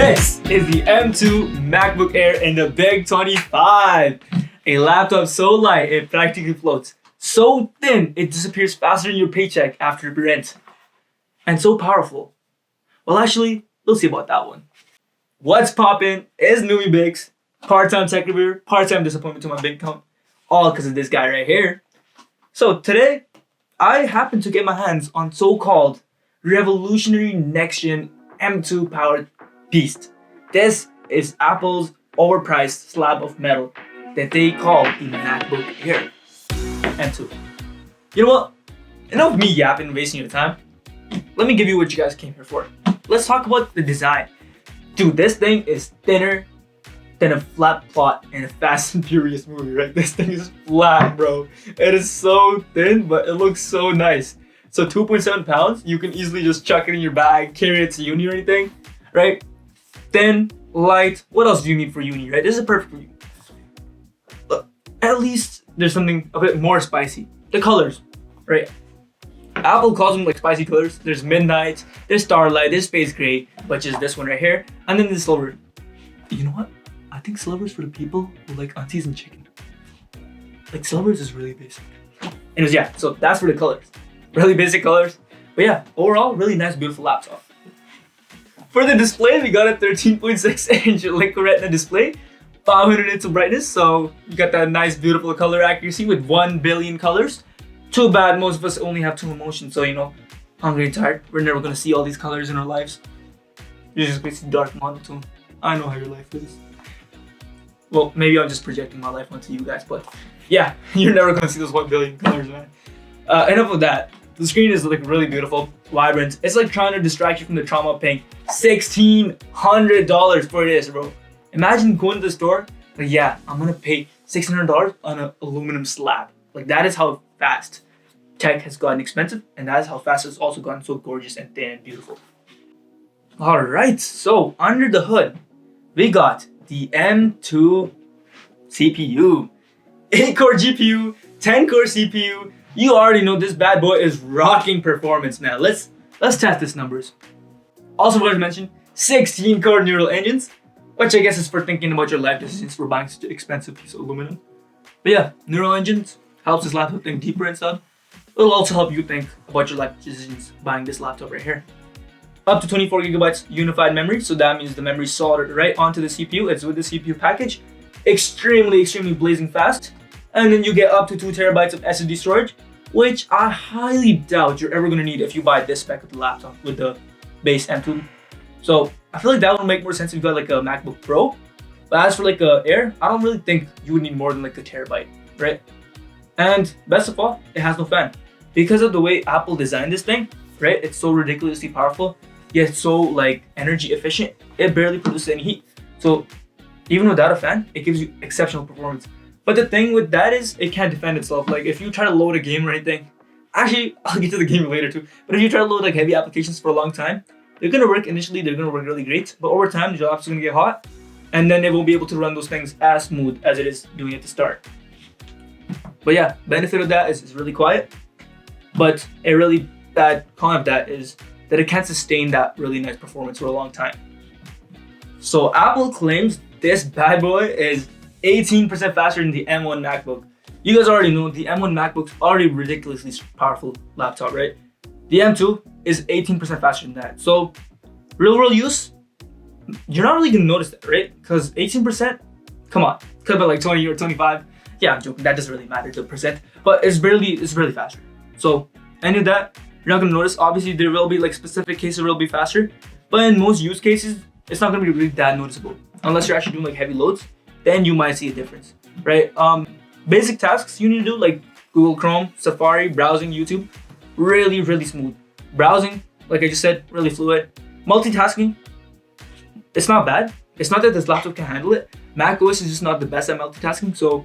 This is the M2 MacBook Air in the Big 25. A laptop so light it practically floats. So thin it disappears faster than your paycheck after rent. And so powerful. Well, actually, we'll see about that one. What's poppin' is Newbie Bigs, part-time tech reviewer, part-time disappointment to my bank account, all because of this guy right here. So today, I happen to get my hands on so-called revolutionary next-gen M2 powered beast. This is Apple's overpriced slab of metal that they call the MacBook Air M2. You know what? Enough of me yapping and wasting your time. Let me give you what you guys came here for. Let's talk about the design. Dude, this thing is thinner than a flat plot in a Fast and Furious movie, right? This thing is flat, bro. It is so thin, but it looks so nice. So 2.7 pounds, you can easily just chuck it in your bag, carry it to uni or anything, right? Thin, light, what else do you need for uni, right? This is perfect for you. But at least there's something a bit more spicy. The colors, right? Apple calls them like spicy colors. There's midnight, there's starlight, there's space gray, which is this one right here, and then there's silver. You know what? I think silver's for the people who like aunties and chicken. Like silver's is really basic. Anyways, yeah, so that's for the colors. Really basic colors. But yeah, overall, really nice, beautiful laptop. For the display, we got a 13.6-inch Liquid Retina display, 500 nits of brightness, so you got that nice, beautiful color accuracy with 1 billion colors. Too bad most of us only have 2 emotions, so you know, hungry and tired. We're never gonna see all these colors in our lives. You're just gonna see dark monotone. I know how your life is. Well, maybe I'm just projecting my life onto you guys, but yeah, you're never gonna see those 1 billion colors, man. Enough of that. The screen is like really beautiful, vibrant. It's like trying to distract you from the trauma of paying $1,600 for this, bro. Imagine going to the store, like, yeah, I'm gonna pay $1,600 on an aluminum slab. Like, that is how fast tech has gotten expensive, and that is how fast it's also gotten so gorgeous and thin and beautiful. Alright, so under the hood, we got the M2 CPU. 8-core GPU, 10-core CPU. You already know this bad boy is rocking performance, man. Let's test its numbers. Also forgot to mention 16-core neural engines, which I guess is for thinking about your life decisions for buying such an expensive piece of aluminum. But yeah, neural engines helps this laptop think deeper and stuff. It'll also help you think about your life decisions buying this laptop right here. Up to 24 gigabytes unified memory, so that means the memory is soldered right onto the CPU. It's with the CPU package. Extremely blazing fast. And then you get up to 2 terabytes of SSD storage, which I highly doubt you're ever going to need if you buy this spec of the laptop with the base M2. So I feel like that would make more sense if you got like a MacBook Pro. But as for like a Air, I don't really think you would need more than like a terabyte, right? And best of all, it has no fan. Because of the way Apple designed this thing, right? It's so ridiculously powerful, yet so like energy efficient, it barely produces any heat. So even without a fan, it gives you exceptional performance. But the thing with that is it can't defend itself. Like if you try to load a game or anything, actually I'll get to the game later too, but if you try to load like heavy applications for a long time, they're gonna work initially, they're gonna work really great, but over time the app's gonna get hot, and then it won't be able to run those things as smooth as it is doing at the start. But yeah, benefit of that is it's really quiet, but a really bad con of that is that it can't sustain that really nice performance for a long time. So Apple claims this bad boy is 18% faster than the M1 MacBook. You guys already know the M1 MacBook's already ridiculously powerful laptop, right? The M2 is 18% faster than that. So real world use, you're not really gonna notice that, right? Because 18%, come on, could be like 20 or 25. Yeah, I'm joking, that doesn't really matter to percent, but it's barely faster. So any of that, you're not gonna notice. Obviously there will be like specific cases where it'll be faster, but in most use cases, it's not gonna be really that noticeable. Unless you're actually doing like heavy loads, then you might see a difference, right? Basic tasks you need to do like Google Chrome, Safari, browsing, YouTube, really smooth. Browsing, like I just said, really fluid. Multitasking, it's not bad. It's not that this laptop can handle it. macOS is just not the best at multitasking, so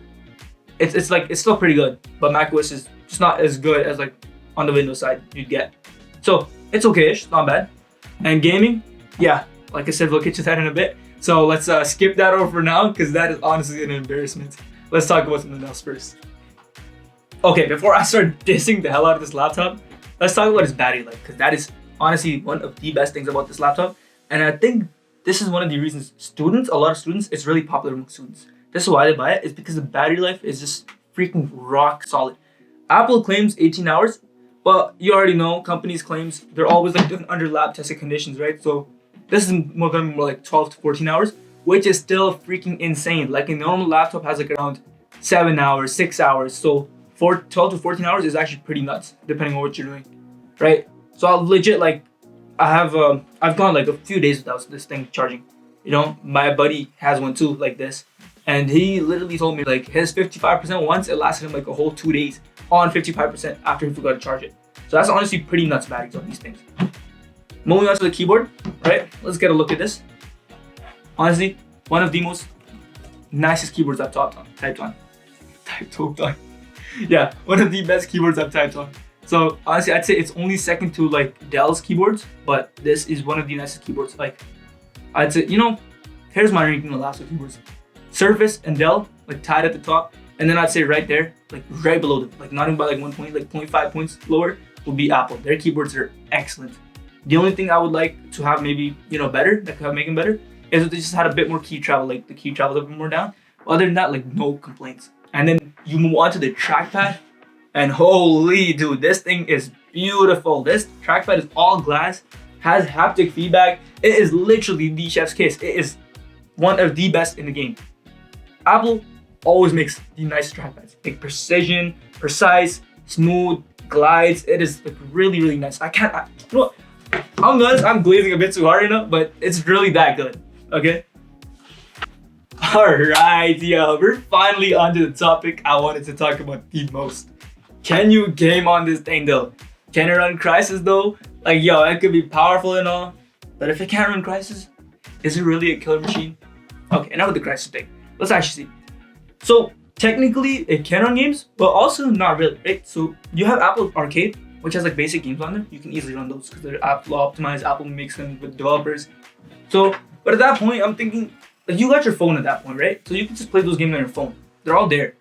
it's still pretty good, but macOS is just not as good as like on the Windows side you'd get. So it's okay-ish, it's not bad. And gaming, yeah, like I said, we'll get to that in a bit. So let's skip that over for now, because that is honestly an embarrassment. Let's talk about something else first. Okay, before I start dissing the hell out of this laptop, let's talk about its battery life, because that is honestly one of the best things about this laptop. And I think this is one of the reasons a lot of students, it's really popular among students. This is why they buy it, is because the battery life is just freaking rock solid. Apple claims 18 hours, but you already know companies' claims, they're always like doing under lab tested conditions, right? So this is gonna be more like 12 to 14 hours, which is still freaking insane. Like a normal laptop has like around 7 hours, 6 hours. So 12 to 14 hours is actually pretty nuts, depending on what you're doing, right? So I'll legit like, I've gone like a few days without this thing charging. You know, my buddy has one too, like this. And he literally told me like his 55% once, it lasted him like a whole 2 days on 55% after he forgot to charge it. So that's honestly pretty nuts batteries on these things. Moving on to the keyboard, right? Let's get a look at this. Honestly, one of the most nicest keyboards I've typed on. Yeah, one of the best keyboards I've typed on. So honestly, I'd say it's only second to like Dell's keyboards, but this is one of the nicest keyboards. Like, I'd say, you know, here's my ranking of laptop keyboards. Surface and Dell, like tied at the top. And then I'd say right there, like right below them, like not even by like 1 point, like 0.5 points lower, would be Apple. Their keyboards are excellent. The only thing I would like to have maybe, you know, better, that could make them better, is if they just had a bit more key travel, like the key travels a bit more down. Other than that, like no complaints. And then you move on to the trackpad, and holy dude, this thing is beautiful. This trackpad is all glass, has haptic feedback. It is literally the chef's kiss. It is one of the best in the game. Apple always makes the nice trackpads. Like precision, precise, smooth, glides. It is like really, really nice. You know what? I'm honest, I'm glazing a bit too hard right now, but it's really that good, okay? Alright, yo, we're finally onto the topic I wanted to talk about the most. Can you game on this thing though? Can it run Crysis though? Like, yo, it could be powerful and all, but if it can't run Crysis, is it really a killer machine? Okay, enough with the Crysis thing. Let's actually see. So, technically, it can run games, but also not really, right? So, you have Apple Arcade, which has like basic games on there. You can easily run those because they're Apple optimized. Apple makes them with developers. So, but at that point, I'm thinking, like, you got your phone at that point, right? So you can just play those games on your phone. They're all there.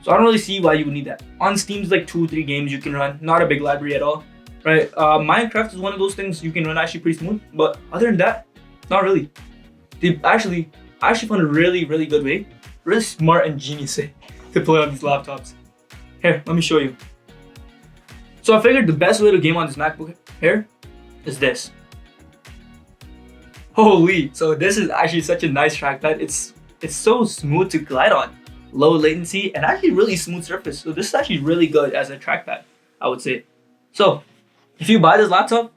So I don't really see why you would need that. On Steam's like 2 or 3 games you can run. Not a big library at all, right? Minecraft is one of those things you can run actually pretty smooth. But other than that, not really. I actually found a really, really good way, really smart and genius way to play on these laptops. Here, let me show you. So I figured the best way to game on this MacBook Air is this. Holy, so this is actually such a nice trackpad. It's so smooth to glide on. Low latency and actually really smooth surface. So this is actually really good as a trackpad, I would say. So if you buy this laptop,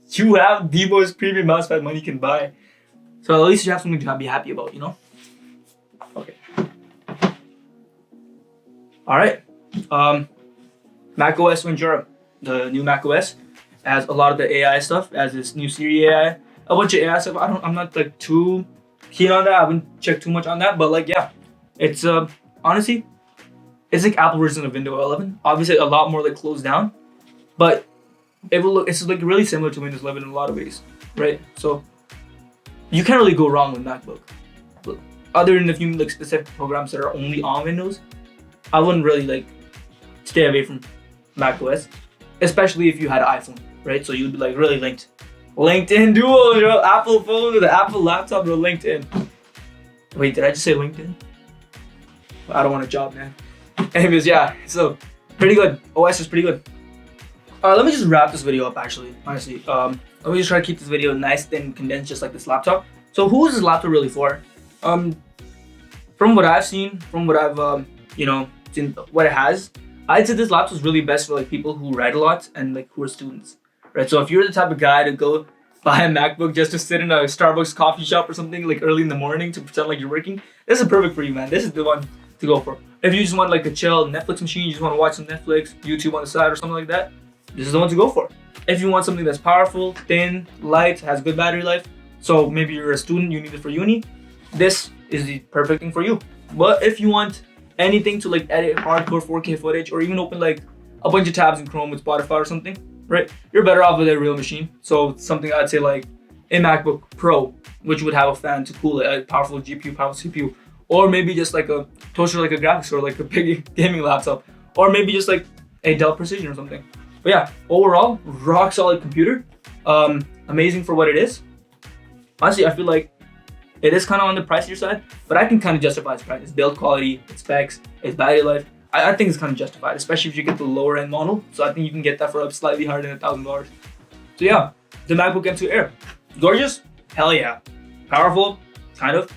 you have the most premium mousepad money can buy. So at least you have something to be happy about, you know? Okay. Alright. macOS Ventura. The new macOS has a lot of the AI stuff, as this new Siri AI, a bunch of AI stuff. I'm not like too keen on that. I haven't checked too much on that, but like yeah, it's honestly, it's like Apple version of Windows 11. Obviously, a lot more like closed down, but it's like really similar to Windows 11 in a lot of ways, right? So you can't really go wrong with MacBook. But other than if you like specific programs that are only on Windows, I wouldn't really like stay away from macOS. Especially if you had an iPhone, right? So you'd be like really linked. LinkedIn duo, you know, Apple phone with an Apple laptop or LinkedIn. Wait, did I just say LinkedIn? I don't want a job, man. Anyways, yeah, so pretty good. OS is pretty good. Let me just wrap this video up actually, honestly. Let me just try to keep this video nice and condensed just like this laptop. So who is this laptop really for? From what I've seen, from what I've, you know, seen what it has, I'd say this laptop is really best for like people who write a lot and like who are students, right? So if you're the type of guy to go buy a MacBook just to sit in a Starbucks coffee shop or something like early in the morning to pretend like you're working, this is perfect for you, man. This is the one to go for. If you just want like a chill Netflix machine, you just want to watch some Netflix, YouTube on the side or something like that, this is the one to go for. If you want something that's powerful, thin, light, has good battery life, so maybe you're a student, you need it for uni, this is the perfect thing for you. But if you want anything to like edit hardcore 4K footage or even open like a bunch of tabs in Chrome with Spotify or something, right? You're better off with a real machine. So something I'd say like a MacBook Pro, which would have a fan to cool it, a powerful GPU, powerful CPU, or maybe just like a toaster, like a graphics or like a big gaming laptop, or maybe just like a Dell Precision or something. But yeah, overall, rock solid computer. Amazing for what it is. Honestly, I feel like it is kind of on the pricier side, but I can kind of justify its price. Its build quality, its specs, its battery life. I think it's kind of justified, especially if you get the lower end model. So I think you can get that for slightly higher than $1,000. So yeah, the MacBook M2 Air. Gorgeous? Hell yeah. Powerful? Kind of.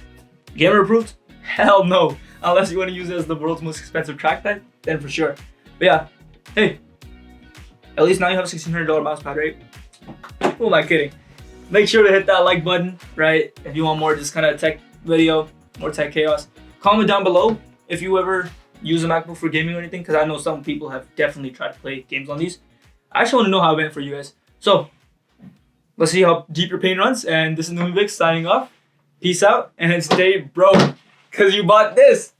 Gamer approved? Hell no. Unless you want to use it as the world's most expensive trackpad, then for sure. But yeah, hey, at least now you have a $1,600 mouse pad, right? Who am I kidding? Make sure to hit that like button, right? If you want more just kind of tech video, more tech chaos. Comment down below if you ever use a MacBook for gaming or anything, because I know some people have definitely tried to play games on these. I actually want to know how it went for you guys. So, let's see how deep your pain runs. And this is Noomivix signing off. Peace out and stay broke, because you bought this.